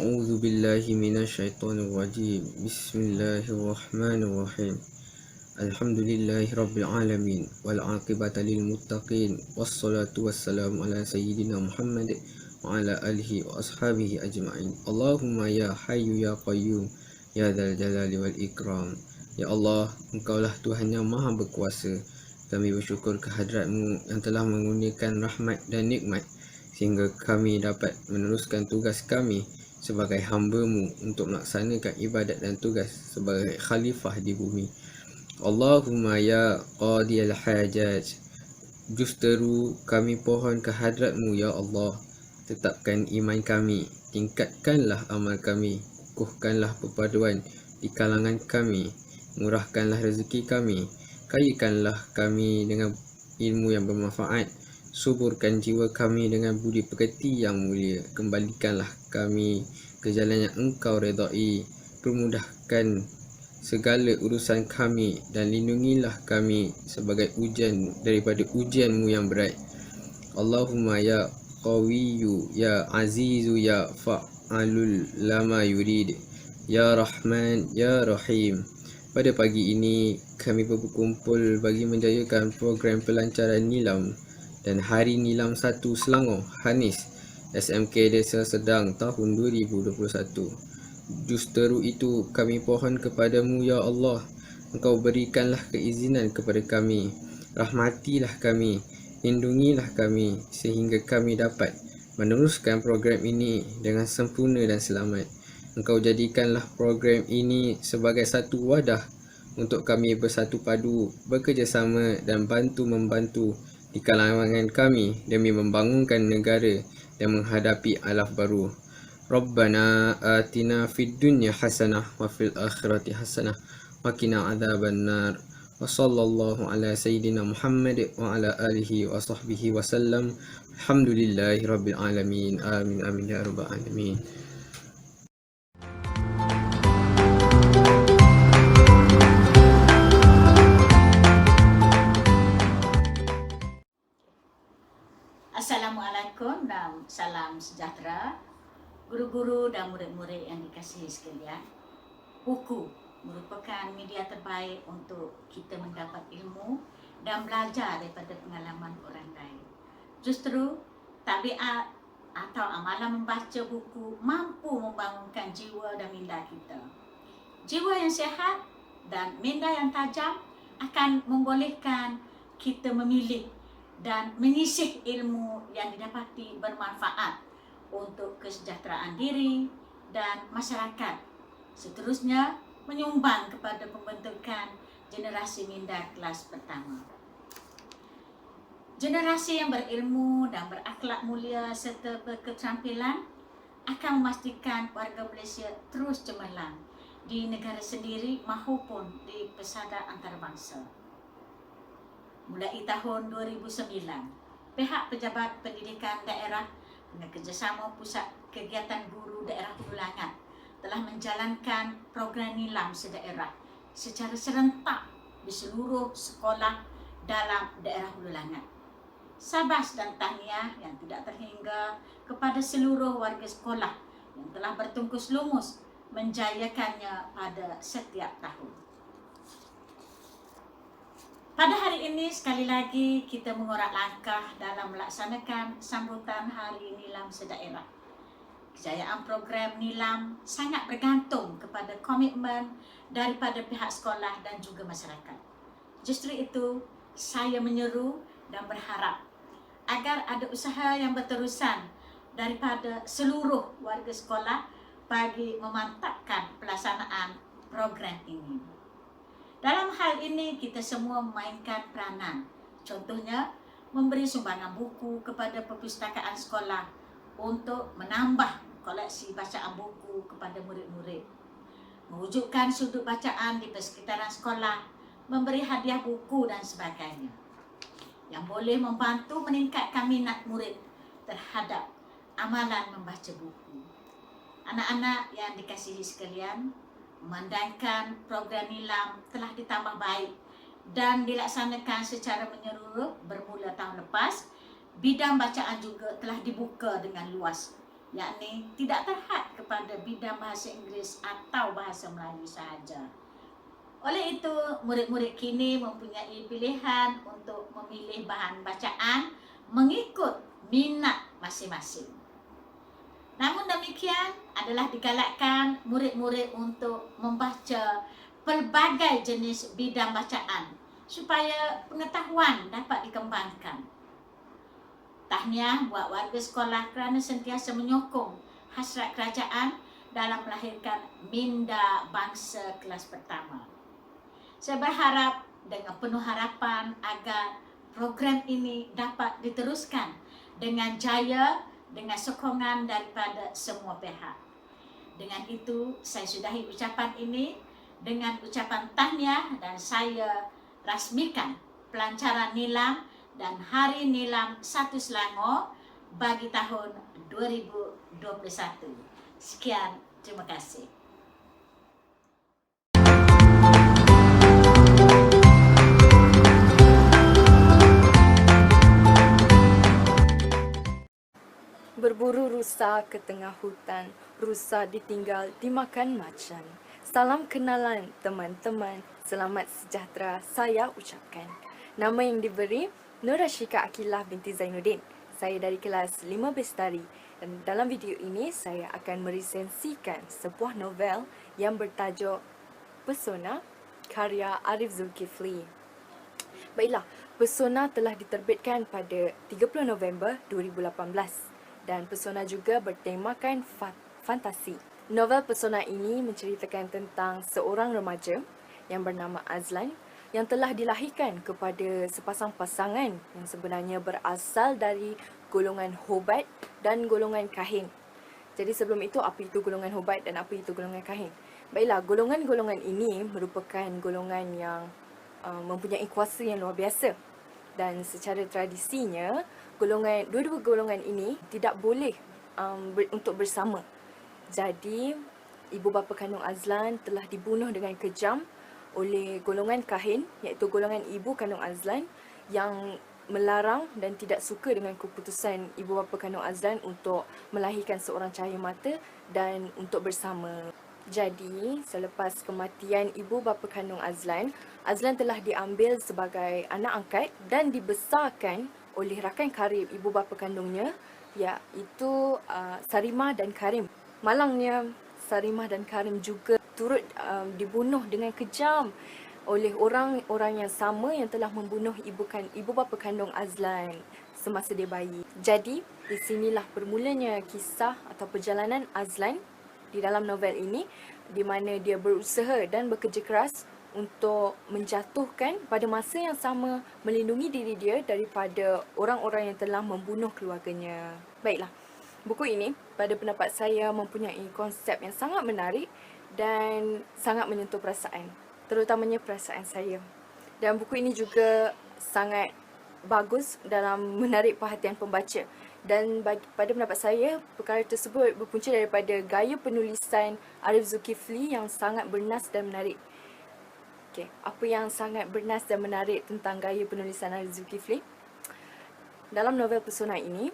A'udzu billahi minasyaitonir rajim. Bismillahirrahmanirrahim. Alhamdulillahi rabbil alamin wal aqibatu lil muttaqin wassalatu wassalamu ala sayyidina Muhammad wa ala alihi wa ashabihi ajma'in. Allahumma ya hayyu ya qayyum ya dzal jalali wal ikram. Ya Allah, Engkaulah Tuhan yang Maha Berkuasa. Kami bersyukur kehadrat-Mu yang telah mengurniakan rahmat dan nikmat sehingga kami dapat meneruskan tugas kami sebagai hamba-Mu untuk melaksanakan ibadat dan tugas sebagai khalifah di bumi. Allahumma ya qadiyal hajat, justeru kami pohon kehadrat-Mu ya Allah. Tetapkan iman kami, tingkatkanlah amal kami, kukuhkanlah perpaduan di kalangan kami, murahkanlah rezeki kami, kayakanlah kami dengan ilmu yang bermanfaat, suburkan jiwa kami dengan budi pekerti yang mulia, kembalikanlah kami ke jalan yang Engkau redai, permudahkan segala urusan kami dan lindungilah kami sebagai ujian daripada ujian-Mu yang berat. Allahumma ya qawiyyu ya azizu ya fa'alul lama yurid ya rahman ya rahim. Pada pagi ini kami berkumpul bagi menjayakan program pelancaran Nilam dan Hari Nilam 1 Selangor Hanis SMK Desa Sedang tahun 2021. Justeru itu kami pohon kepadamu ya Allah. Engkau berikanlah keizinan kepada kami, rahmatilah kami, lindungilah kami sehingga kami dapat meneruskan program ini dengan sempurna dan selamat. Engkau jadikanlah program ini sebagai satu wadah untuk kami bersatu padu, bekerjasama dan bantu-membantu di kalangan kami demi membangunkan negara dan menghadapi alaf baru. Rabbana atina fid dunya hasanah wa fil akhirati hasanah wa qina adzabannar. Wa sallallahu ala sayyidina Muhammad wa ala alihi wa sahbihi wa sallam. Alhamdulillahi rabbil alamin. Amin amin ya rabbal alamin. Assalamualaikum dan salam sejahtera guru-guru dan murid-murid yang dikasihi sekalian. Buku merupakan media terbaik untuk kita mendapat ilmu dan belajar daripada pengalaman orang lain. Justru tabiat atau amalan membaca buku mampu membangunkan jiwa dan minda kita. Jiwa yang sihat dan minda yang tajam akan membolehkan kita memilih dan menyisih ilmu yang didapati bermanfaat untuk kesejahteraan diri dan masyarakat. Seterusnya, menyumbang kepada pembentukan generasi minda kelas pertama. Generasi yang berilmu dan berakhlak mulia serta berketerampilan akan memastikan warga Malaysia terus cemerlang di negara sendiri maupun di pesada antarabangsa. Mulai tahun 2009, pihak pejabat pendidikan daerah dengan kerjasama Pusat Kegiatan Guru Daerah Hulu Langat telah menjalankan program Nilam sedaerah secara serentak di seluruh sekolah dalam daerah Hulu Langat. Syabas dan tahniah yang tidak terhingga kepada seluruh warga sekolah yang telah bertungkus lumus menjayakannya pada setiap tahun. Pada hari ini sekali lagi kita mengorak langkah dalam melaksanakan sambutan Hari Nilam sedaerah. Kejayaan program Nilam sangat bergantung kepada komitmen daripada pihak sekolah dan juga masyarakat. Justru itu, saya menyeru dan berharap agar ada usaha yang berterusan daripada seluruh warga sekolah bagi memantapkan pelaksanaan program ini. Dalam hal ini, kita semua memainkan peranan. Contohnya, memberi sumbangan buku kepada perpustakaan sekolah untuk menambah koleksi bacaan buku kepada murid-murid. Mewujudkan sudut bacaan di persekitaran sekolah, memberi hadiah buku dan sebagainya, yang boleh membantu meningkatkan minat murid terhadap amalan membaca buku. Anak-anak yang dikasihi sekalian, memandangkan program Nilam telah ditambah baik dan dilaksanakan secara menyeluruh bermula tahun lepas, bidang bacaan juga telah dibuka dengan luas yakni tidak terhad kepada bidang bahasa Inggeris atau bahasa Melayu sahaja. Oleh itu, murid-murid kini mempunyai pilihan untuk memilih bahan bacaan mengikut minat masing-masing. Namun demikian adalah digalakkan murid-murid untuk membaca pelbagai jenis bidang bacaan supaya pengetahuan dapat dikembangkan. Tahniah buat warga sekolah kerana sentiasa menyokong hasrat kerajaan dalam melahirkan minda bangsa kelas pertama. Saya berharap dengan penuh harapan agar program ini dapat diteruskan dengan jaya, dengan sokongan daripada semua pihak. Dengan itu, saya sudahi ucapan ini dengan ucapan tahniah dan saya rasmikan pelancaran nilam dan Hari Nilam 1 Selangor bagi tahun 2021. Sekian, terima kasih. Berburu rusa ke tengah hutan, rusa ditinggal dimakan macan. Salam kenalan teman-teman, selamat sejahtera saya ucapkan. Nama yang diberi Nur Ashika Akilah binti Zainuddin. Saya dari kelas 5 Bestari dan dalam video ini saya akan meresensikan sebuah novel yang bertajuk Pesona karya Arif Zulkifli. Baiklah, Pesona telah diterbitkan pada 30 November 2018 dan Pesona juga bertemakan fantasi. Novel Pesona ini menceritakan tentang seorang remaja yang bernama Azlan yang telah dilahirkan kepada sepasang pasangan yang sebenarnya berasal dari golongan Hobat dan golongan Kahin. Jadi sebelum itu, apa itu golongan Hobat dan apa itu golongan Kahin? Baiklah, golongan-golongan ini merupakan golongan yang mempunyai kuasa yang luar biasa. Dan secara tradisinya, dua-dua golongan ini tidak boleh untuk bersama. Jadi, ibu bapa kandung Azlan telah dibunuh dengan kejam oleh golongan Kahin, iaitu golongan ibu kandung Azlan yang melarang dan tidak suka dengan keputusan ibu bapa kandung Azlan untuk melahirkan seorang cahaya mata dan untuk bersama. Jadi, selepas kematian ibu bapa kandung Azlan, Azlan telah diambil sebagai anak angkat dan dibesarkan oleh rakan karib ibu bapa kandungnya, iaitu Sarimah dan Karim. Malangnya, Sarimah dan Karim juga turut dibunuh dengan kejam oleh orang-orang yang sama yang telah membunuh ibu bapa kandung Azlan semasa dia bayi. Jadi, di sinilah bermulanya kisah atau perjalanan Azlan di dalam novel ini, di mana dia berusaha dan bekerja keras untuk menjatuhkan pada masa yang sama melindungi diri dia daripada orang-orang yang telah membunuh keluarganya. Baiklah, buku ini pada pendapat saya mempunyai konsep yang sangat menarik dan sangat menyentuh perasaan, terutamanya perasaan saya. Dan buku ini juga sangat bagus dalam menarik perhatian pembaca. Dan pada pendapat saya, perkara tersebut berpunca daripada gaya penulisan Arif Zulkifli yang sangat bernas dan menarik. Okey, apa yang sangat bernas dan menarik tentang gaya penulisan Arif Zulkifli? Dalam novel Pesona ini,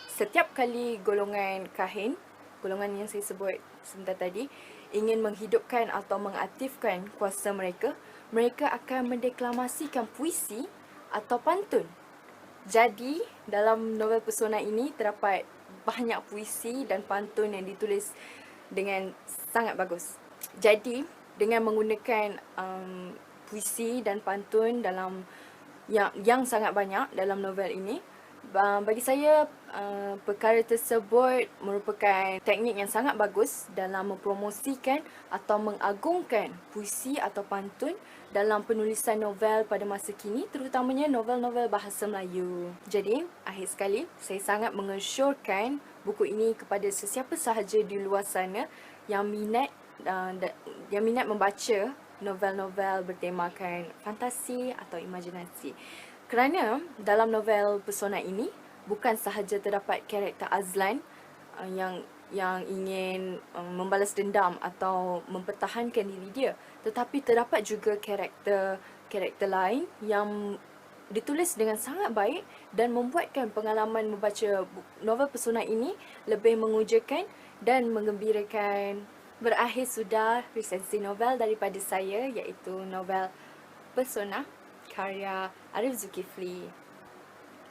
setiap kali golongan Kahin, golongan yang saya sebut sebentar tadi, ingin menghidupkan atau mengaktifkan kuasa mereka, mereka akan mendeklamasikan puisi atau pantun. Jadi, dalam novel Pesona ini terdapat banyak puisi dan pantun yang ditulis dengan sangat bagus. Jadi, dengan menggunakan puisi dan pantun dalam yang sangat banyak dalam novel ini, bagi saya perkara tersebut merupakan teknik yang sangat bagus dalam mempromosikan atau mengagungkan puisi atau pantun dalam penulisan novel pada masa kini, terutamanya novel-novel bahasa Melayu. Jadi, akhir sekali, saya sangat mengesyorkan buku ini kepada sesiapa sahaja di luar sana yang minat membaca novel-novel bertemakan fantasi atau imajinasi. Kerana dalam novel Pesona ini bukan sahaja terdapat karakter Azlan yang ingin membalas dendam atau mempertahankan diri dia, tetapi terdapat juga karakter lain yang ditulis dengan sangat baik dan membuatkan pengalaman membaca novel pesona ini lebih mengujakan dan menggembirakan. Berakhir sudah resensi novel daripada saya, iaitu novel Pesona karya Arif Zulkifli.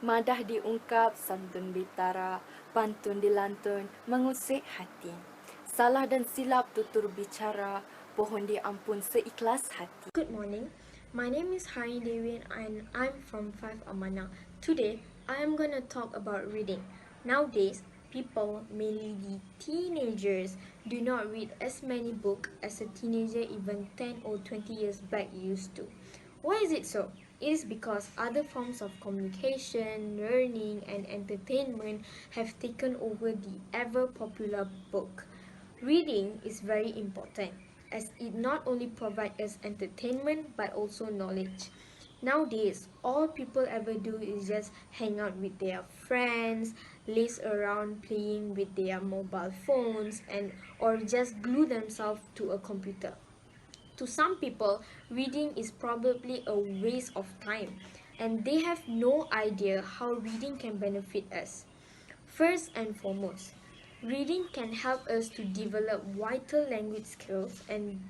Madah diungkap, santun bitara, pantun dilantun, mengusik hati. Salah dan silap tutur bicara, pohon diampun seikhlas hati. Good morning. My name is Hari Dewi and I'm from 5 Amanah. Today, I am going to talk about reading. Nowadays, people, mainly the teenagers, do not read as many books as a teenager even 10 or 20 years back used to. Why is it so? It is because other forms of communication, learning and entertainment have taken over the ever-popular book. Reading is very important, as it not only provides us entertainment but also knowledge. Nowadays, all people ever do is just hang out with their friends, laze around playing with their mobile phones, or just glue themselves to a computer. To some people, reading is probably a waste of time, and they have no idea how reading can benefit us. First and foremost, reading can help us to develop vital language skills and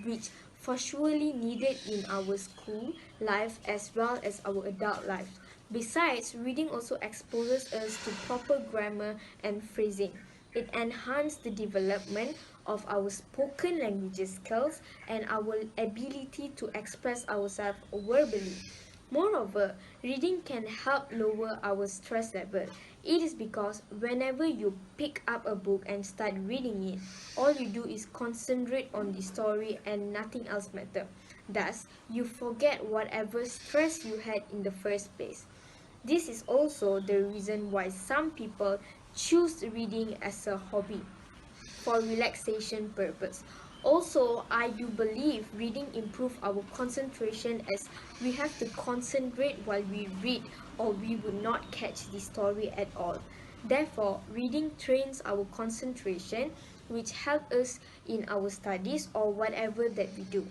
which for surely needed in our school life as well as our adult life. Besides, reading also exposes us to proper grammar and phrasing. It enhances the development of our spoken language skills and our ability to express ourselves verbally. Moreover, reading can help lower our stress level. It is because whenever you pick up a book and start reading it, all you do is concentrate on the story and nothing else matters. Thus, you forget whatever stress you had in the first place. This is also the reason why some people choose reading as a hobby for relaxation purpose. Also, I do believe reading improves our concentration as we have to concentrate while we read or we would not catch the story at all. Therefore, reading trains our concentration which helps us in our studies or whatever that we do.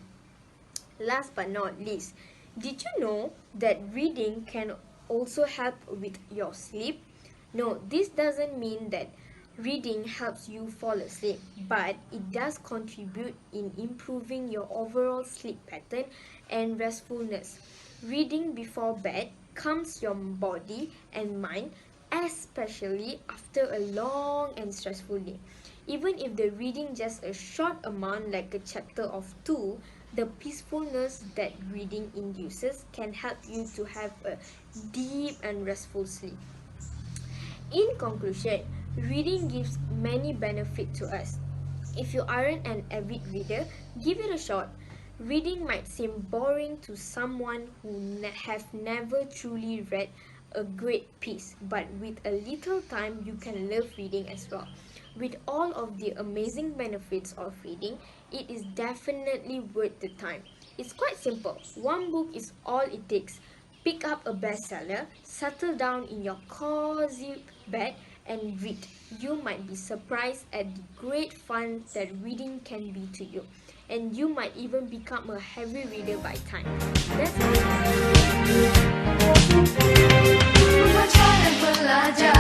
Last but not least, did you know that reading can also help with your sleep? No, this doesn't mean that reading helps you fall asleep, but it does contribute in improving your overall sleep pattern and restfulness. Reading before bed calms your body and mind, especially after a long and stressful day. Even if the reading just a short amount like a chapter of 2, the peacefulness that reading induces can help you to have a deep and restful sleep. In conclusion, reading gives many benefits to us. If you aren't an avid reader, give it a shot. Reading might seem boring to someone who have never truly read a great piece, but with a little time you can love reading as well. With all of the amazing benefits of reading, it is definitely worth the time. It's quite simple. One book is all it takes. Pick up a bestseller, settle down in your cozy bed and read. You might be surprised at the great fun that reading can be to you. And you might even become a heavy reader by time. That's all. Membaca dan belajar